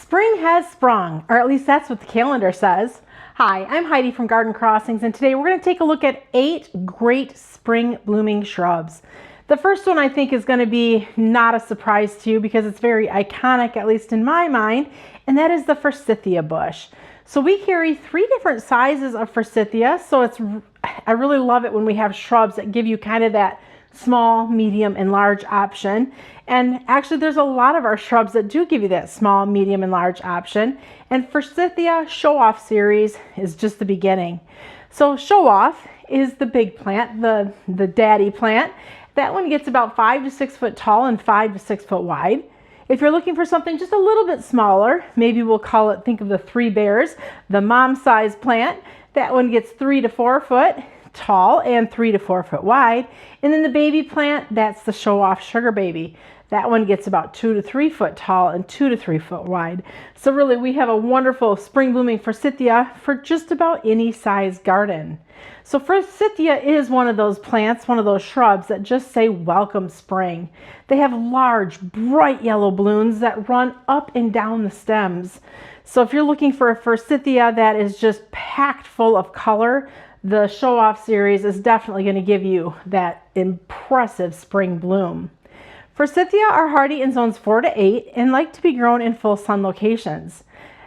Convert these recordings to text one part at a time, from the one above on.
Spring has sprung, or at least that's what the calendar says. Hi, I'm Heidi from Garden Crossings, and today we're going to take a look at 8 great spring blooming shrubs. The first one I think is going to be not a surprise to you because it's very iconic, at least in my mind, and that is the Forsythia bush. So we carry 3 different sizes of Forsythia, so I really love it when we have shrubs that give you kind of that small, medium, and large option. And actually there's a lot of our shrubs that do give you that small, medium, and large option. And Forsythia Show Off series is just the beginning. So Show Off is the big plant, the daddy plant. That one gets about 5 to 6 foot tall and 5 to 6 foot wide. If you're looking for something just a little bit smaller, maybe we'll call it, think of the 3 bears, the mom size plant. That one gets 3 to 4 foot tall and 3 to 4 foot wide. And then the baby plant, that's the Show Off Sugar Baby. That one gets about 2 to 3 foot tall and 2 to 3 foot wide. So really we have a wonderful spring blooming Forsythia for just about any size garden. So Forsythia is one of those plants, one of those shrubs that just say welcome spring. They have large, bright yellow blooms that run up and down the stems. So if you're looking for a Forsythia that is just packed full of color, the Show Off series is definitely going to give you that impressive spring bloom. Forsythia are hardy in zones 4 to 8 and like to be grown in full sun locations.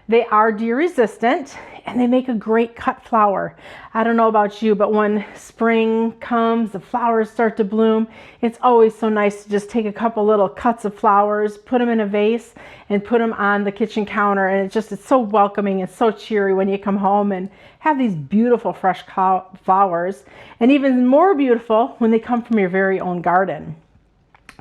They are deer resistant and they make a great cut flower. I don't know about you, but when spring comes, the flowers start to bloom, it's always so nice to just take a couple little cuts of flowers, put them in a vase, and put them on the kitchen counter. And it's so welcoming and so cheery when you come home and have these beautiful fresh flowers. And even more beautiful when they come from your very own garden.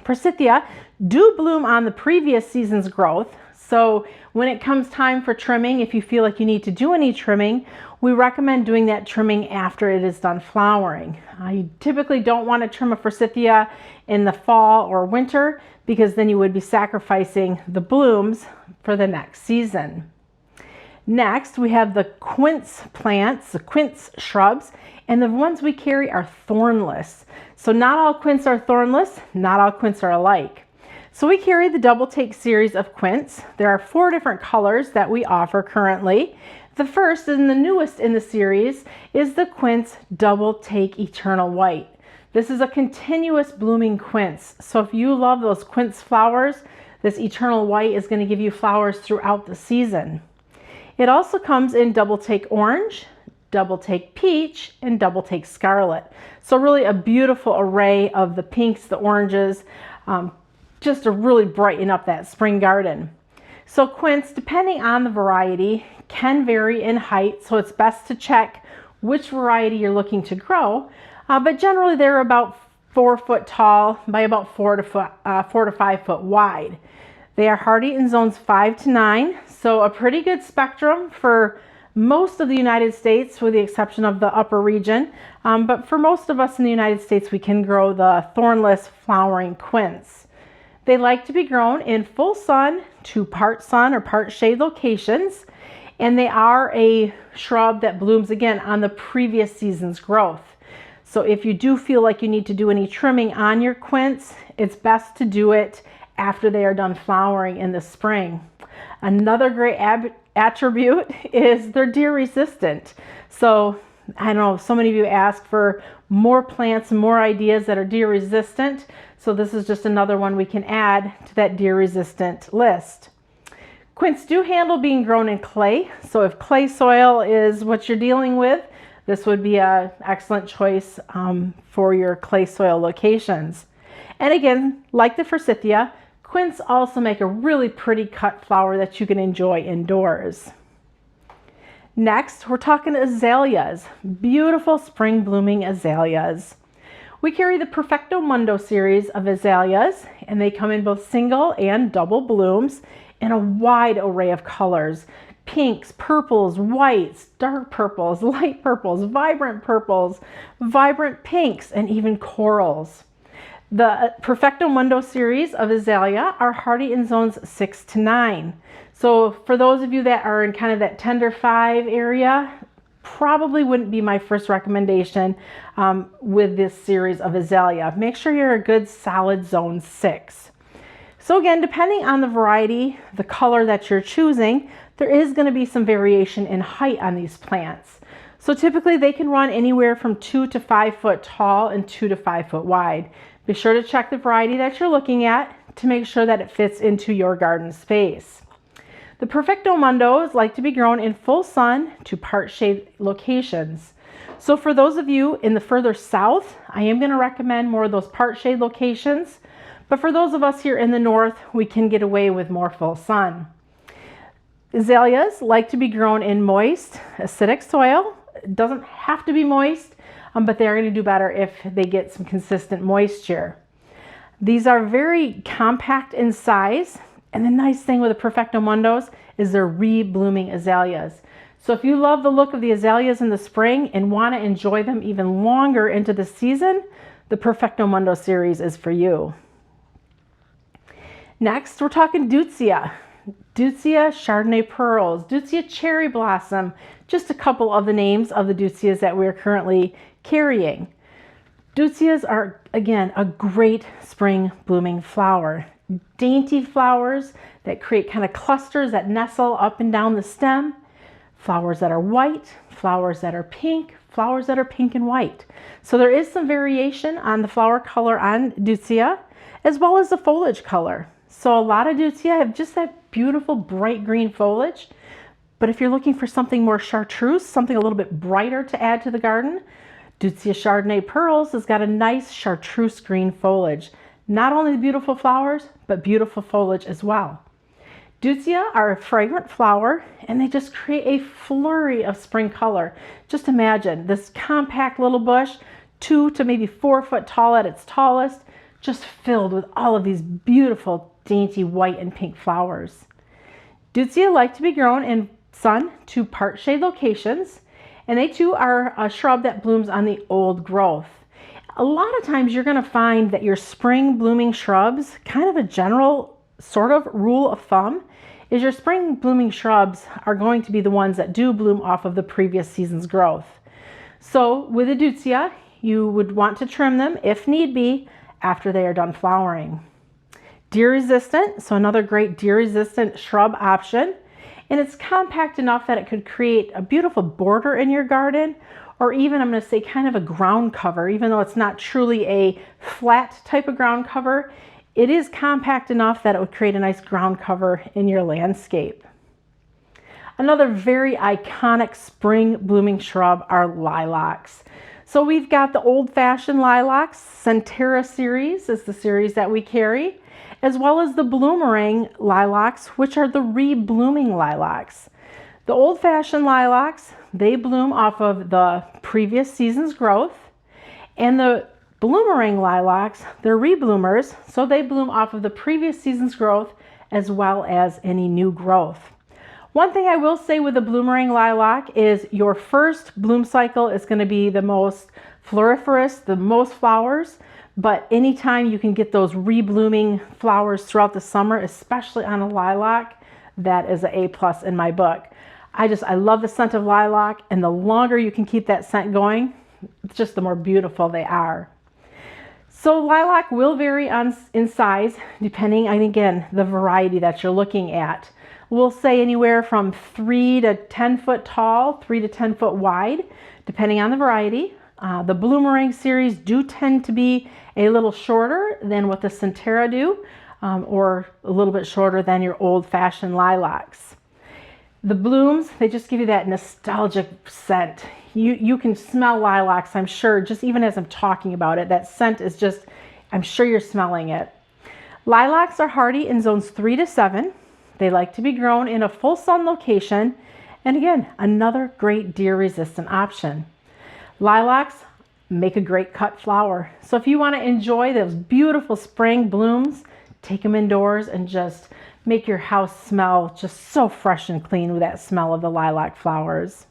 Forsythia do bloom on the previous season's growth. So when it comes time for trimming, if you feel like you need to do any trimming, we recommend doing that trimming after it is done flowering. You typically don't want to trim a Forsythia in the fall or winter because then you would be sacrificing the blooms for the next season. Next, we have the Quince plants, the Quince shrubs, and the ones we carry are thornless. So not all quince are thornless, not all quince are alike. So we carry the Double Take series of quince. There are 4 different colors that we offer currently. The first and the newest in the series is the Quince Double Take Eternal White. This is a continuous blooming quince. So if you love those quince flowers, this Eternal White is going to give you flowers throughout the season. It also comes in Double Take Orange, Double Take Peach, and Double Take Scarlet. So really a beautiful array of the pinks, the oranges, just to really brighten up that spring garden. So quince, depending on the variety, can vary in height, so it's best to check which variety you're looking to grow. But generally they're about 4 foot tall by about 4 to 5 foot wide. They are hardy in zones 5 to 9, so a pretty good spectrum for most of the United States with the exception of the upper region. But for most of us in the United States, we can grow the thornless flowering quince. They like to be grown in full sun to part sun or part shade locations, and they are a shrub that blooms again on the previous season's growth. So if you do feel like you need to do any trimming on your quince, it's best to do it after they are done flowering in the spring. Another great attribute is they're deer resistant. So I know so many of you ask for more plants and more ideas that are deer resistant. So this is just another one we can add to that deer resistant list. Quince do handle being grown in clay. So if clay soil is what you're dealing with, this would be an excellent choice for your clay soil locations. And again, like the Forsythia, quince also make a really pretty cut flower that you can enjoy indoors. Next, we're talking azaleas, beautiful spring blooming azaleas. We carry the Perfecto Mundo series of azaleas, and they come in both single and double blooms in a wide array of colors. Pinks, purples, whites, dark purples, light purples, vibrant pinks, and even corals. The Perfecto Mundo series of azalea are hardy in zones 6 to 9. So for those of you that are in kind of that tender 5 area, probably wouldn't be my first recommendation with this series of azalea. Make sure you're a good solid zone 6. So again, depending on the variety, the color that you're choosing, there is going to be some variation in height on these plants. So typically they can run anywhere from 2 to 5 foot tall and 2 to 5 foot wide. Be sure to check the variety that you're looking at to make sure that it fits into your garden space. The Perfecto Mundos like to be grown in full sun to part shade locations. So for those of you in the further south, I am going to recommend more of those part shade locations. But for those of us here in the north, we can get away with more full sun. Azaleas like to be grown in moist, acidic soil. It doesn't have to be moist, but they're going to do better if they get some consistent moisture. These are very compact in size, and the nice thing with the Perfecto Mundos is they're re-blooming azaleas. So if you love the look of the azaleas in the spring and want to enjoy them even longer into the season, the Perfecto Mundo series is for you. Next, we're talking Deutzia. Deutzia Chardonnay Pearls, Deutzia Cherry Blossom, just a couple of the names of the Deutzias that we're currently carrying. Deutzias are, again, a great spring blooming flower. Dainty flowers that create kind of clusters that nestle up and down the stem. Flowers that are white, flowers that are pink, flowers that are pink and white. So there is some variation on the flower color on Deutzia, as well as the foliage color. So a lot of Deutzia have just that beautiful bright green foliage. But if you're looking for something more chartreuse, something a little bit brighter to add to the garden, Deutzia Chardonnay Pearls has got a nice chartreuse green foliage. Not only the beautiful flowers, but beautiful foliage as well. Deutzia are a fragrant flower, and they just create a flurry of spring color. Just imagine this compact little bush, 2 to maybe 4 foot tall at its tallest, just filled with all of these beautiful, dainty white and pink flowers. Deutzia like to be grown in sun to part shade locations, and they too are a shrub that blooms on the old growth. A lot of times you're going to find that your spring blooming shrubs, kind of a general sort of rule of thumb, is your spring blooming shrubs are going to be the ones that do bloom off of the previous season's growth. So with a Deutzia, you would want to trim them if need be after they are done flowering. Deer resistant, so another great deer resistant shrub option. And it's compact enough that it could create a beautiful border in your garden, or even, I'm going to say, kind of a ground cover. Even though it's not truly a flat type of ground cover, it is compact enough that it would create a nice ground cover in your landscape. Another very iconic spring blooming shrub are lilacs. So we've got the old-fashioned lilacs. Centera series is the series that we carry, as well as the bloomerang lilacs, which are the re-blooming lilacs. The old-fashioned lilacs, they bloom off of the previous season's growth, and the bloomerang lilacs, they're re-bloomers, so they bloom off of the previous season's growth as well as any new growth. One thing I will say with the bloomerang lilac is your first bloom cycle is going to be the most floriferous, the most flowers, but anytime you can get those re-blooming flowers throughout the summer, especially on a lilac, that is an A+ in my book. I love the scent of lilac, and the longer you can keep that scent going, just the more beautiful they are. So lilac will vary in size depending on, again, the variety that you're looking at. We'll say anywhere from 3 to 10 foot tall, 3 to 10 foot wide, depending on the variety. The bloomerang series do tend to be a little shorter than what the Centera do, or a little bit shorter than your old-fashioned lilacs. The blooms, they just give you that nostalgic scent. You can smell lilacs, I'm sure, just even as I'm talking about it. That scent is just, I'm sure you're smelling it. Lilacs are hardy in zones 3 to 7. They like to be grown in a full sun location. And again, another great deer resistant option. Lilacs make a great cut flower. So if you want to enjoy those beautiful spring blooms, take them indoors and just make your house smell just so fresh and clean with that smell of the lilac flowers.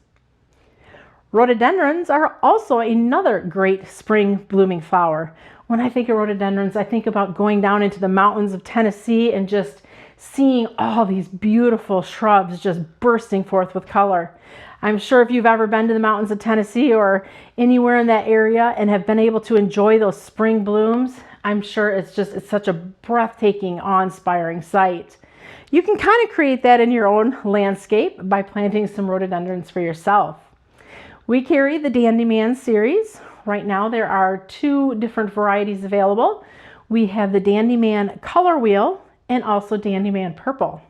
Rhododendrons are also another great spring blooming flower. When I think of rhododendrons, I think about going down into the mountains of Tennessee and just seeing all these beautiful shrubs just bursting forth with color. I'm sure if you've ever been to the mountains of Tennessee or anywhere in that area and have been able to enjoy those spring blooms, I'm sure it's such a breathtaking, awe-inspiring sight. You can kind of create that in your own landscape by planting some rhododendrons for yourself. We carry the Dandyman series. Right now there are 2 different varieties available. We have the Dandyman Color Wheel and also Dandyman Purple.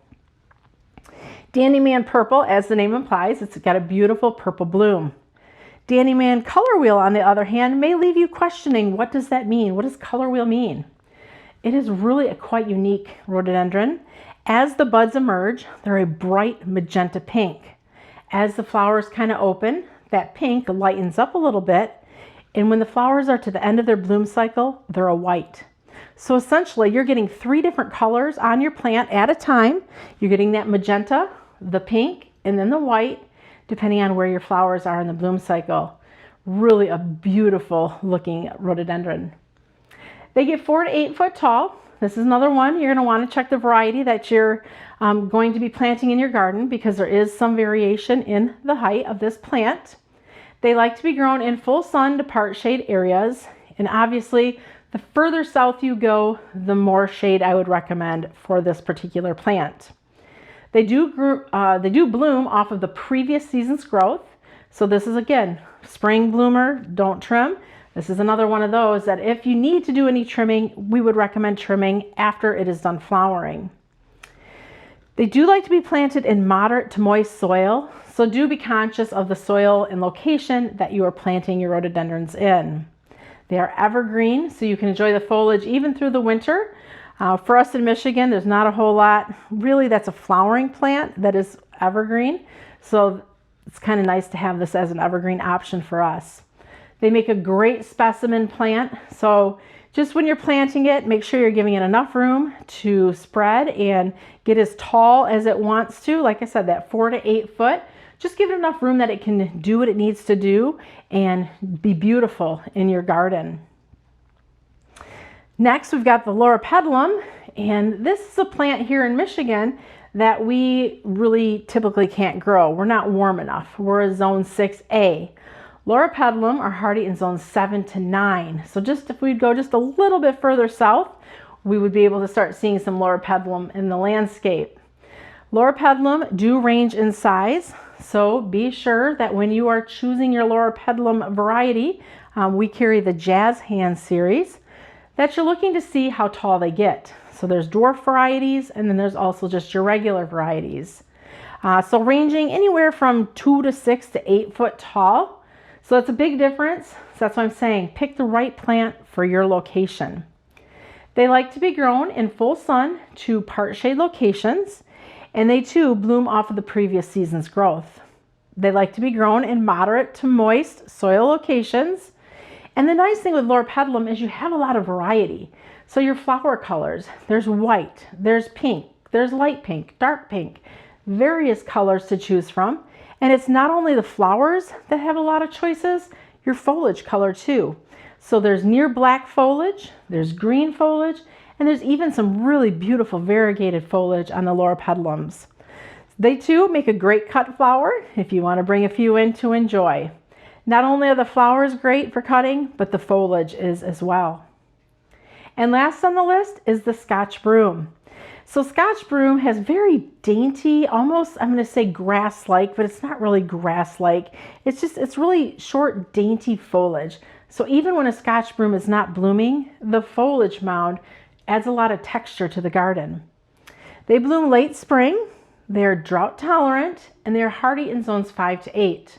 Dandyman Purple, as the name implies, it's got a beautiful purple bloom. Dandyman Color Wheel, on the other hand, may leave you questioning, what does that mean? What does color wheel mean? It is really a quite unique rhododendron. As the buds emerge, they're a bright magenta pink. As the flowers kind of open, that pink lightens up a little bit, and when the flowers are to the end of their bloom cycle, they're a white. So essentially, you're getting 3 different colors on your plant at a time. You're getting that magenta, the pink, and then the white, depending on where your flowers are in the bloom cycle. Really a beautiful looking rhododendron. They get 4 to 8 foot tall. This is another one. You're going to want to check the variety that you're going to be planting in your garden, because there is some variation in the height of this plant. They like to be grown in full sun to part shade areas, and obviously the further south you go, the more shade I would recommend for this particular plant. They do bloom off of the previous season's growth. So this is, again, spring bloomer, don't trim. This is another one of those that if you need to do any trimming, we would recommend trimming after it is done flowering. They do like to be planted in moderate to moist soil, so do be conscious of the soil and location that you are planting your rhododendrons in. They are evergreen, so you can enjoy the foliage even through the winter. For us in Michigan, there's not a whole lot. Really, that's a flowering plant that is evergreen, so it's kind of nice to have this as an evergreen option for us. They make a great specimen plant, so just when you're planting it, make sure you're giving it enough room to spread and get as tall as it wants to. Like I said, that 4 to 8 foot. Just give it enough room that it can do what it needs to do and be beautiful in your garden. Next, we've got the Loropetalum, and this is a plant here in Michigan that we really typically can't grow. We're not warm enough. We're a zone 6A. Loropetalum are hardy in zones 7 to 9. So just if we'd go just a little bit further south, we would be able to start seeing some Loropetalum in the landscape. Loropetalum do range in size, so be sure that when you are choosing your Loropetalum variety, we carry the Jazz Hand series, that you're looking to see how tall they get. So there's dwarf varieties, and then there's also just your regular varieties. So ranging anywhere from 2 to 6 to 8 foot tall. So that's a big difference. So that's why I'm saying pick the right plant for your location. They like to be grown in full sun to part shade locations, and they too bloom off of the previous season's growth. They like to be grown in moderate to moist soil locations. And the nice thing with Loropetalum is you have a lot of variety. So your flower colors, there's white, there's pink, there's light pink, dark pink, various colors to choose from. And it's not only the flowers that have a lot of choices, your foliage color too. So there's near black foliage, there's green foliage, and there's even some really beautiful variegated foliage on the Loropetalums. They too make a great cut flower if you want to bring a few in to enjoy. Not only are the flowers great for cutting, but the foliage is as well. And last on the list is the Scotch Broom. So Scotch Broom has very dainty, almost, I'm going to say grass-like, but it's not really grass-like. It's really short, dainty foliage. So even when a Scotch Broom is not blooming, the foliage mound adds a lot of texture to the garden. They bloom late spring, they're drought tolerant, and they're hardy in zones 5 to 8.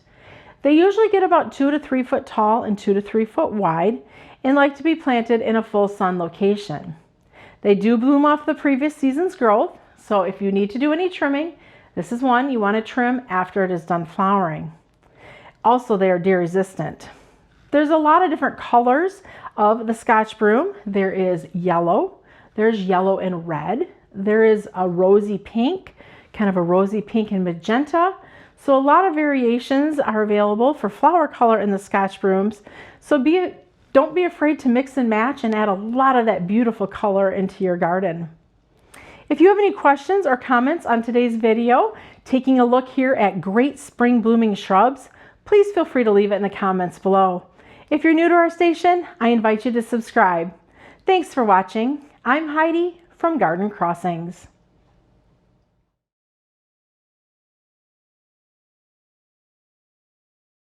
They usually get about 2 to 3 foot tall and 2 to 3 foot wide, and like to be planted in a full sun location. They do bloom off the previous season's growth, so if you need to do any trimming, this is one you want to trim after it is done flowering. Also, they are deer resistant. There's a lot of different colors of the Scotch Broom. There is yellow, there's yellow and red, there is a rosy pink, kind of a rosy pink and magenta. So a lot of variations are available for flower color in the Scotch Brooms. So don't be afraid to mix and match and add a lot of that beautiful color into your garden. If you have any questions or comments on today's video, taking a look here at great spring blooming shrubs, please feel free to leave it in the comments below. If you're new to our station, I invite you to subscribe. Thanks for watching. I'm Heidi from Garden Crossings.